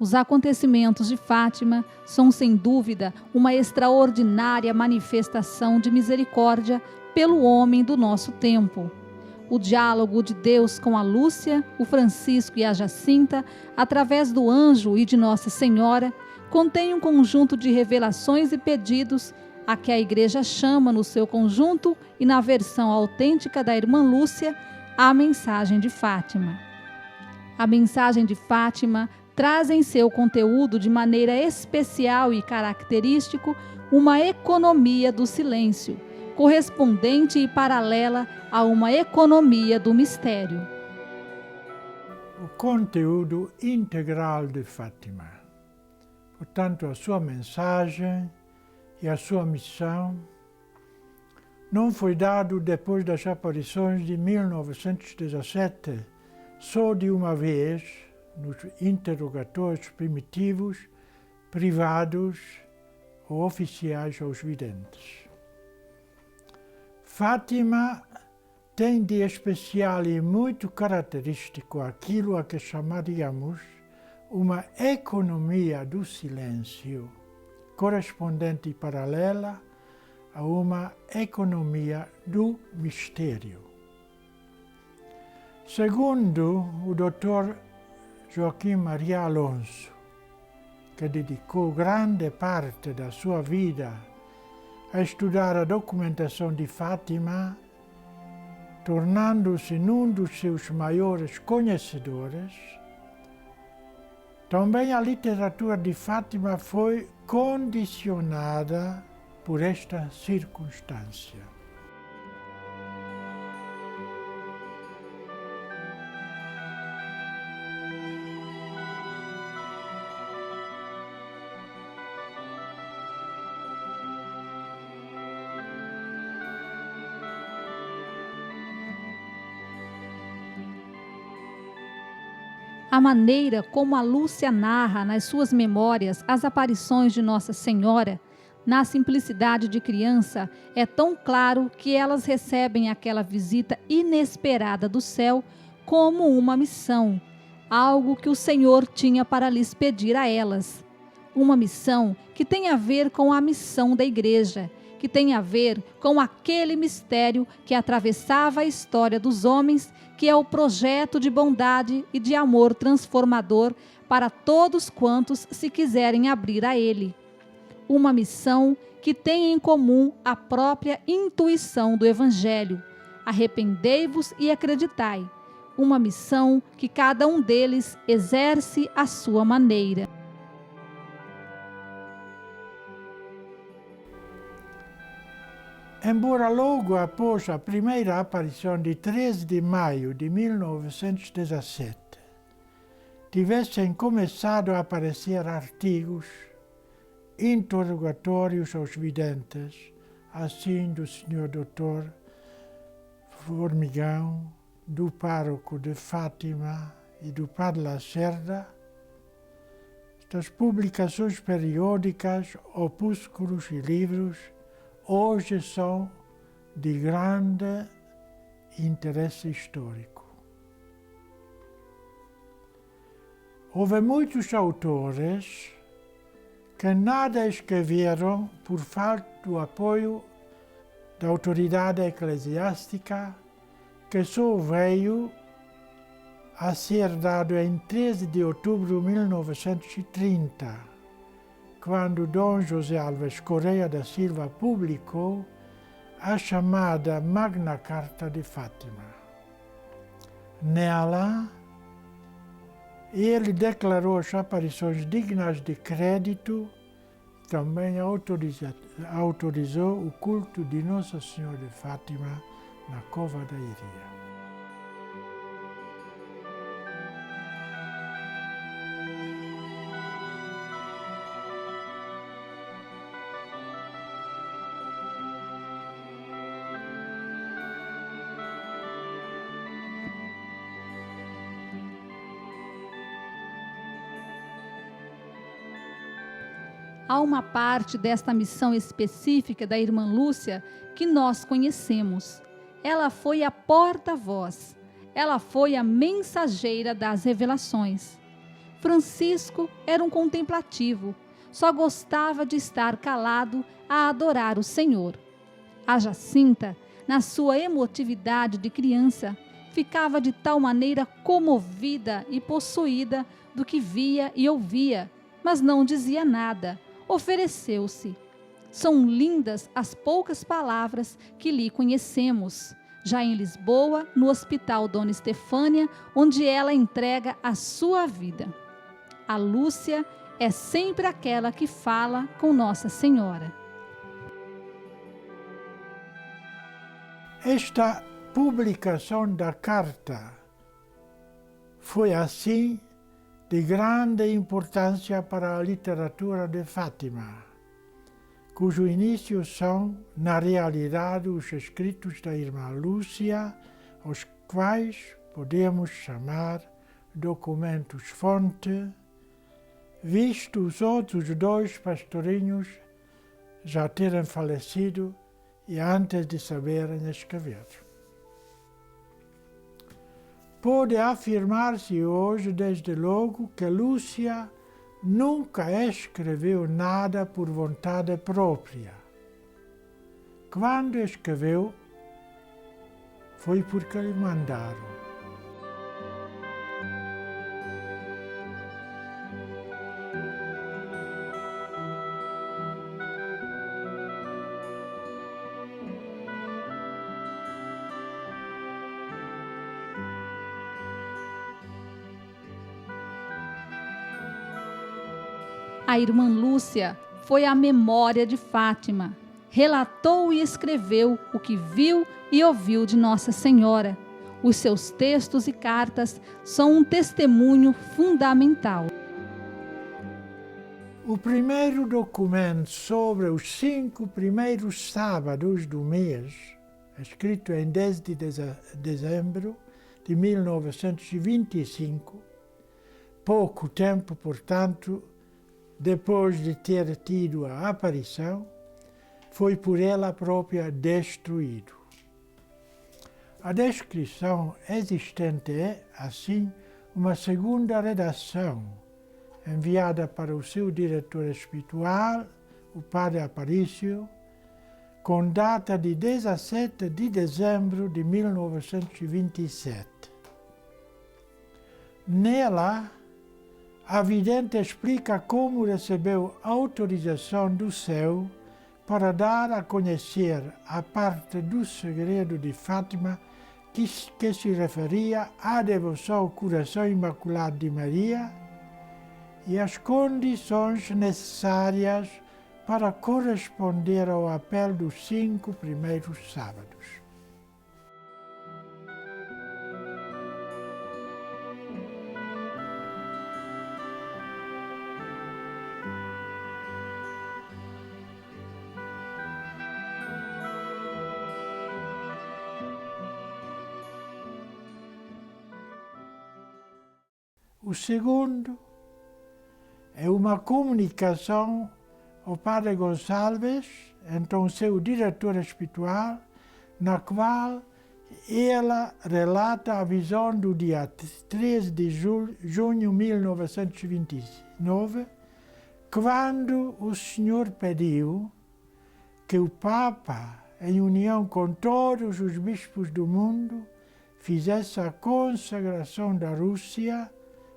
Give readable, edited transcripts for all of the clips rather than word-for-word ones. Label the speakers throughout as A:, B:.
A: Os acontecimentos de Fátima são, sem dúvida, uma extraordinária manifestação de misericórdia pelo homem do nosso tempo. O diálogo de Deus com a Lúcia, o Francisco e a Jacinta, através do anjo e de Nossa Senhora, contém um conjunto de revelações e pedidos a que a Igreja chama, no seu conjunto e na versão autêntica da irmã Lúcia, a mensagem de Fátima. A mensagem de Fátima traz em seu conteúdo, de maneira especial e característico, uma economia do silêncio, correspondente e paralela a uma economia do mistério.
B: O conteúdo integral de Fátima, portanto, a sua mensagem e a sua missão, não foi dado depois das aparições de 1917, só de uma vez, nos interrogatórios primitivos, privados ou oficiais aos videntes. Fátima tem de especial e muito característico aquilo a que chamaríamos uma economia do silêncio, correspondente e paralela a uma economia do mistério. Segundo o Dr. Joaquim Maria Alonso, que dedicou grande parte da sua vida a estudar a documentação de Fátima, tornando-se um dos seus maiores conhecedores, também a literatura de Fátima foi condicionada por esta circunstância.
A: A maneira como a Lúcia narra nas suas memórias as aparições de Nossa Senhora, na simplicidade de criança, é tão claro que elas recebem aquela visita inesperada do céu como uma missão, algo que o Senhor tinha para lhes pedir a elas. Uma missão que tem a ver com a missão da Igreja, que tem a ver com aquele mistério que atravessava a história dos homens, que é o projeto de bondade e de amor transformador para todos quantos se quiserem abrir a ele. Uma missão que tem em comum a própria intuição do Evangelho. Arrependei-vos e acreditai. Uma missão que cada um deles exerce à sua maneira.
B: Embora logo após a primeira aparição de 13 de maio de 1917, tivessem começado a aparecer artigos, interrogatórios aos videntes, assim do Sr. Dr. Formigão, do pároco de Fátima e do Padre Lacerda, estas publicações periódicas, opúsculos e livros, hoje são de grande interesse histórico. Houve muitos autores que nada escreveram por falta do apoio da autoridade eclesiástica, que só veio a ser dado em 13 de outubro de 1930, quando Dom José Alves Correia da Silva publicou a chamada Magna Carta de Fátima. Nela, ele declarou as aparições dignas de crédito, também autorizou o culto de Nossa Senhora de Fátima na Cova da Iria.
A: Há uma parte desta missão específica da irmã Lúcia que nós conhecemos. Ela foi a porta-voz. Ela foi a mensageira das revelações. Francisco era um contemplativo, só gostava de estar calado a adorar o Senhor. A Jacinta, na sua emotividade de criança, ficava de tal maneira comovida e possuída do que via e ouvia, mas não dizia nada, ofereceu-se. São lindas as poucas palavras que lhe conhecemos. Já em Lisboa, no Hospital Dona Estefânia, onde ela entrega a sua vida. A Lúcia é sempre aquela que fala com Nossa Senhora.
B: Esta publicação da carta foi, assim, de grande importância para a literatura de Fátima, cujo início são, na realidade, os escritos da irmã Lúcia, os quais podemos chamar documentos-fonte, visto os outros dois pastorinhos já terem falecido e antes de saberem escrever. Pode afirmar-se hoje, desde logo, que Lúcia nunca escreveu nada por vontade própria. Quando escreveu, foi porque lhe mandaram.
A: A irmã Lúcia foi a memória de Fátima. Relatou e escreveu o que viu e ouviu de Nossa Senhora. Os seus textos e cartas são um testemunho fundamental.
B: O primeiro documento sobre os 5 primeiros sábados do mês, escrito em 10 de dezembro de 1925, pouco tempo, portanto, depois de ter tido a aparição, foi por ela própria destruído. A descrição existente é, assim, uma segunda redação, enviada para o seu diretor espiritual, o padre Aparício, com data de 17 de dezembro de 1927. Nela, a vidente explica como recebeu autorização do céu para dar a conhecer a parte do segredo de Fátima que se referia à devoção ao coração imaculado de Maria e as condições necessárias para corresponder ao apelo dos 5 primeiros sábados. O segundo é uma comunicação ao padre Gonçalves, então seu diretor espiritual, na qual ela relata a visão do dia 3 de junho de 1929, quando o Senhor pediu que o Papa, em união com todos os bispos do mundo, fizesse a consagração da Rússia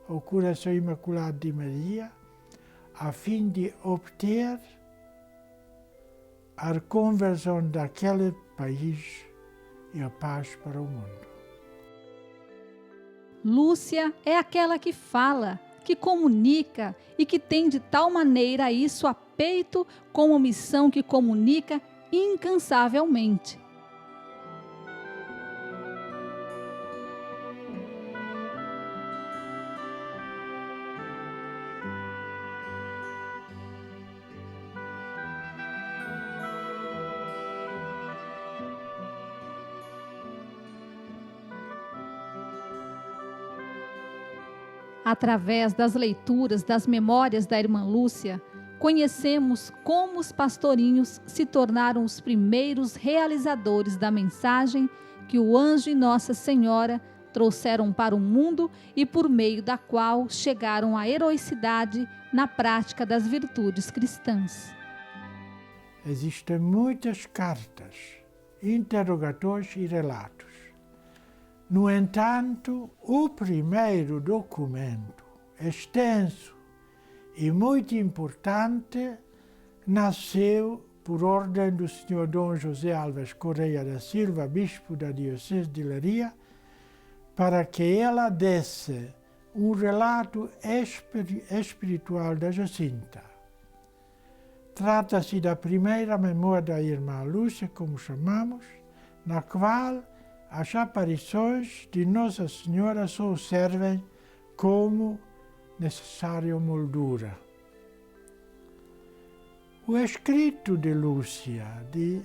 B: ao coração imaculado de Maria, a fim de obter a conversão daquele país e a paz para o mundo.
A: Lúcia é aquela que fala, que comunica e que tem de tal maneira isso a peito como missão que comunica incansavelmente. Através das leituras das memórias da irmã Lúcia, conhecemos como os pastorinhos se tornaram os primeiros realizadores da mensagem que o anjo e Nossa Senhora trouxeram para o mundo e por meio da qual chegaram à heroicidade na prática das virtudes cristãs.
B: Existem muitas cartas, interrogatórios e relatos. No entanto, o primeiro documento, extenso e muito importante, nasceu por ordem do Sr. Dom José Alves Correia da Silva, bispo da Diocese de Leiria, para que ela desse um relato espiritual da Jacinta. Trata-se da primeira memória da irmã Lúcia, como chamamos, na qual as aparições de Nossa Senhora só servem como necessária moldura. O escrito de Lúcia, de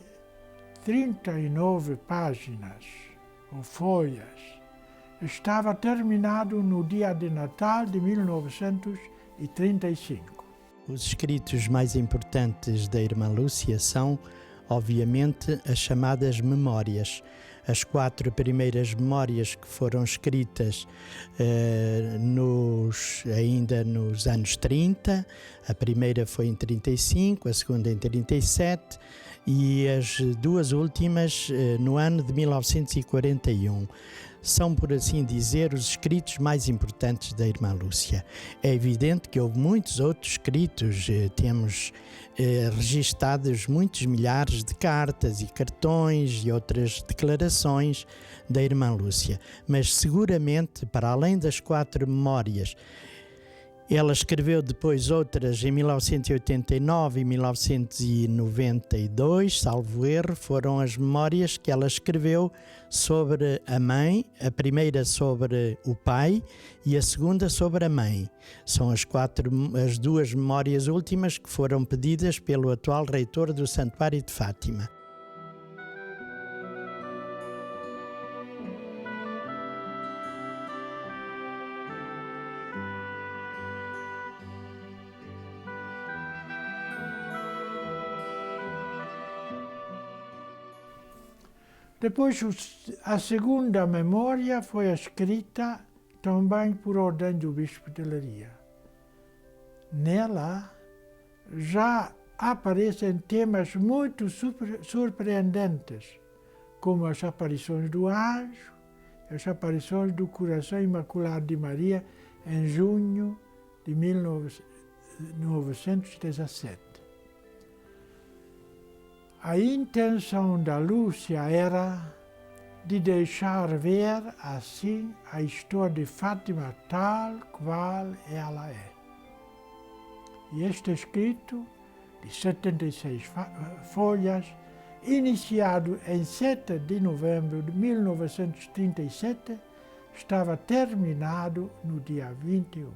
B: 39 páginas ou folhas, estava terminado no dia de Natal de 1935.
C: Os escritos mais importantes da irmã Lúcia são, obviamente, as chamadas memórias. As 4 primeiras memórias que foram escritas ainda nos anos 30, a primeira foi em 35, a segunda em 37 e as 2 últimas no ano de 1941. São, por assim dizer, os escritos mais importantes da irmã Lúcia. É evidente que houve muitos outros escritos, temos registados muitos milhares de cartas e cartões e outras declarações da irmã Lúcia, mas seguramente, para além das 4 memórias, ela escreveu depois outras em 1989 e 1992, salvo erro, foram as memórias que ela escreveu sobre a mãe, a primeira sobre o pai e a segunda sobre a mãe. São as 2 memórias últimas que foram pedidas pelo atual reitor do Santuário de Fátima.
B: Depois, a segunda memória foi escrita também por ordem do bispo de Leiria. Nela já aparecem temas muito surpreendentes, como as aparições do anjo, as aparições do Coração Imaculado de Maria em junho de 1917. A intenção da Lúcia era de deixar ver assim a história de Fátima tal qual ela é. E este escrito, de 76 folhas, iniciado em 7 de novembro de 1937, estava terminado no dia 21.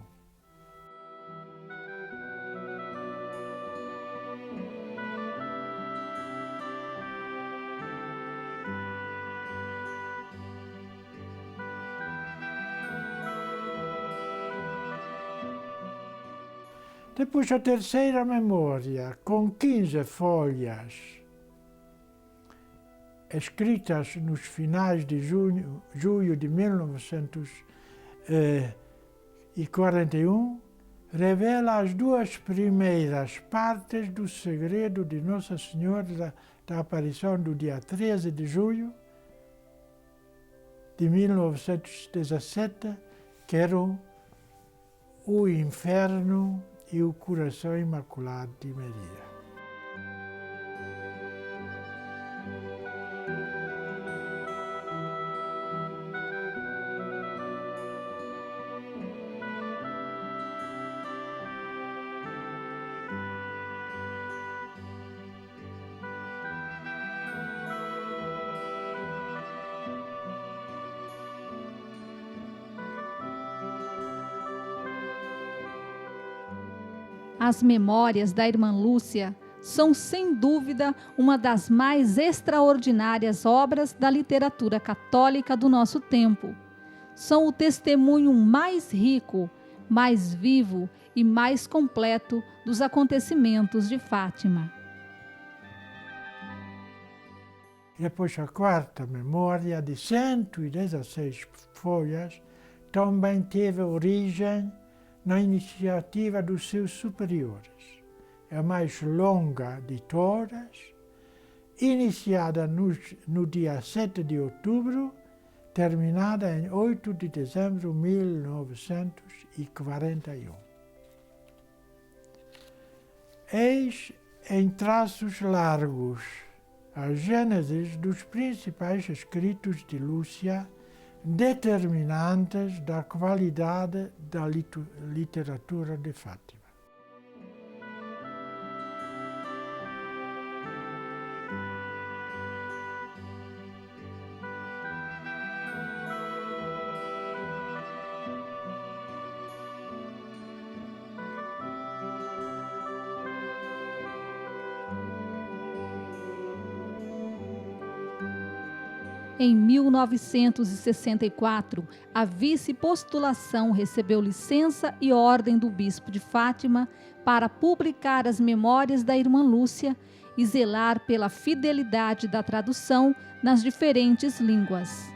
B: Depois a terceira memória, com 15 folhas, escritas nos finais de julho de 1941, revela as 2 primeiras partes do segredo de Nossa Senhora da aparição do dia 13 de julho de 1917, que eram o inferno e o Coração Imaculado de Maria.
A: As memórias da irmã Lúcia são, sem dúvida, uma das mais extraordinárias obras da literatura católica do nosso tempo. São o testemunho mais rico, mais vivo e mais completo dos acontecimentos de Fátima.
B: Depois a quarta memória, de 116 folhas, também teve origem na iniciativa dos seus superiores. É a mais longa de todas, iniciada no dia 7 de outubro, terminada em 8 de dezembro de 1941. Eis, em traços largos, a gênese dos principais escritos de Lúcia, determinantes da qualidade da literatura de Fátima.
A: Em 1964, a vice-postulação recebeu licença e ordem do bispo de Fátima para publicar as memórias da irmã Lúcia e zelar pela fidelidade da tradução nas diferentes línguas.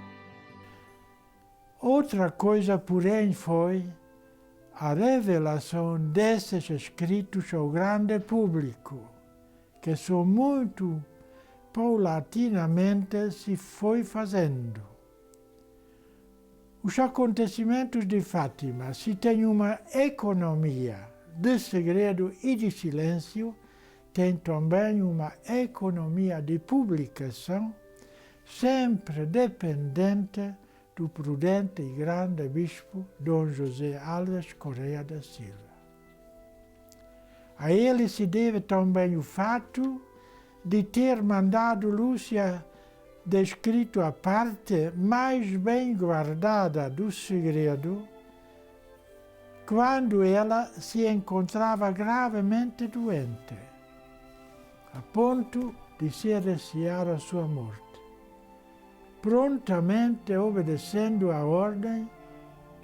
B: Outra coisa, porém, foi a revelação desses escritos ao grande público, que são muito paulatinamente se foi fazendo. Os acontecimentos de Fátima, se têm uma economia de segredo e de silêncio, tem também uma economia de publicação, sempre dependente do prudente e grande bispo Dom José Alves Correia da Silva. A ele se deve também o fato de ter mandado Lúcia descrito a parte mais bem guardada do segredo, quando ela se encontrava gravemente doente, a ponto de se recear a sua morte. Prontamente obedecendo à ordem,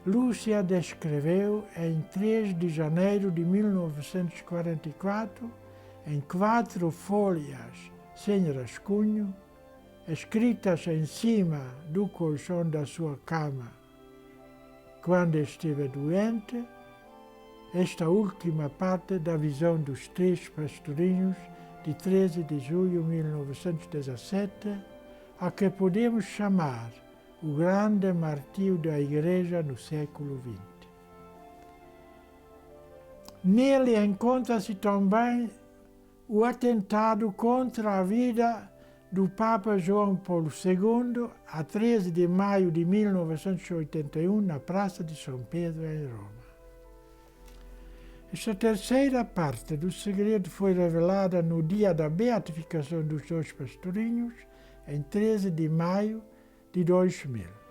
B: Lúcia descreveu em 3 de janeiro de 1944, em 4 folhas sem rascunho, escritas em cima do colchão da sua cama, quando esteve doente, esta última parte da visão dos 3 pastorinhos de 13 de julho de 1917, a que podemos chamar o grande martírio da Igreja no século XX. Nele encontra-se também o atentado contra a vida do Papa João Paulo II, a 13 de maio de 1981, na Praça de São Pedro, em Roma. Esta terceira parte do segredo foi revelada no dia da beatificação dos 2 pastorinhos, em 13 de maio de 2000.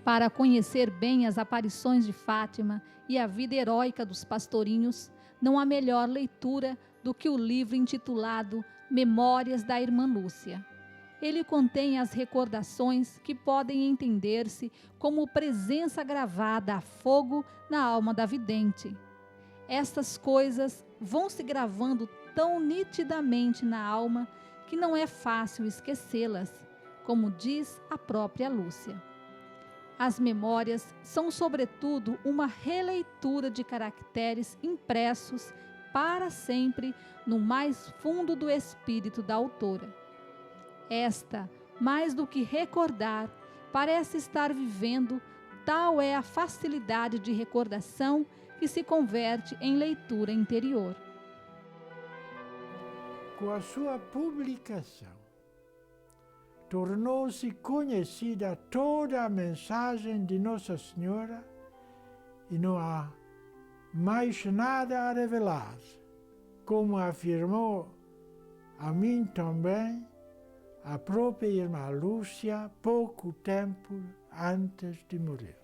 A: Para conhecer bem as aparições de Fátima e a vida heróica dos pastorinhos, não há melhor leitura do que o livro intitulado Memórias da Irmã Lúcia. Ele contém as recordações que podem entender-se como presença gravada a fogo na alma da vidente. Estas coisas vão se gravando tão nitidamente na alma que não é fácil esquecê-las, como diz a própria Lúcia. As memórias são, sobretudo, uma releitura de caracteres impressos para sempre no mais fundo do espírito da autora. Esta, mais do que recordar, parece estar vivendo, tal é a facilidade de recordação que se converte em leitura interior.
B: Com a sua publicação, tornou-se conhecida toda a mensagem de Nossa Senhora e não há mais nada a revelar, como afirmou a mim também a própria irmã Lúcia pouco tempo antes de morrer.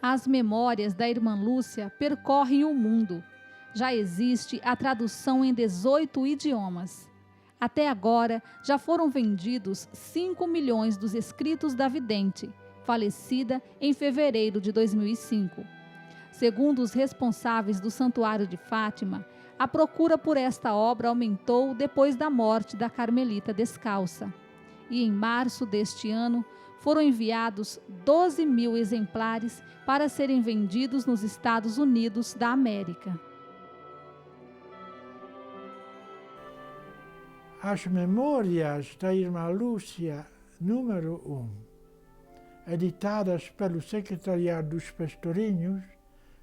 A: As memórias da irmã Lúcia percorrem o mundo. Já existe a tradução em 18 idiomas. Até agora, já foram vendidos 5 milhões dos escritos da vidente, falecida em fevereiro de 2005. Segundo os responsáveis do Santuário de Fátima, a procura por esta obra aumentou depois da morte da Carmelita Descalça. E em março deste ano, foram enviados 12 mil exemplares para serem vendidos nos Estados Unidos da América.
B: As Memórias da Irmã Lúcia, número 1, editadas pelo Secretariado dos Pastorinhos,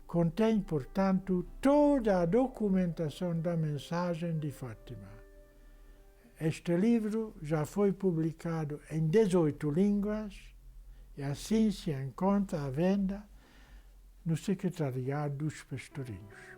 B: contém, portanto, toda a documentação da mensagem de Fátima. Este livro já foi publicado em 18 línguas e assim se encontra à venda no Secretariado dos Pastorinhos.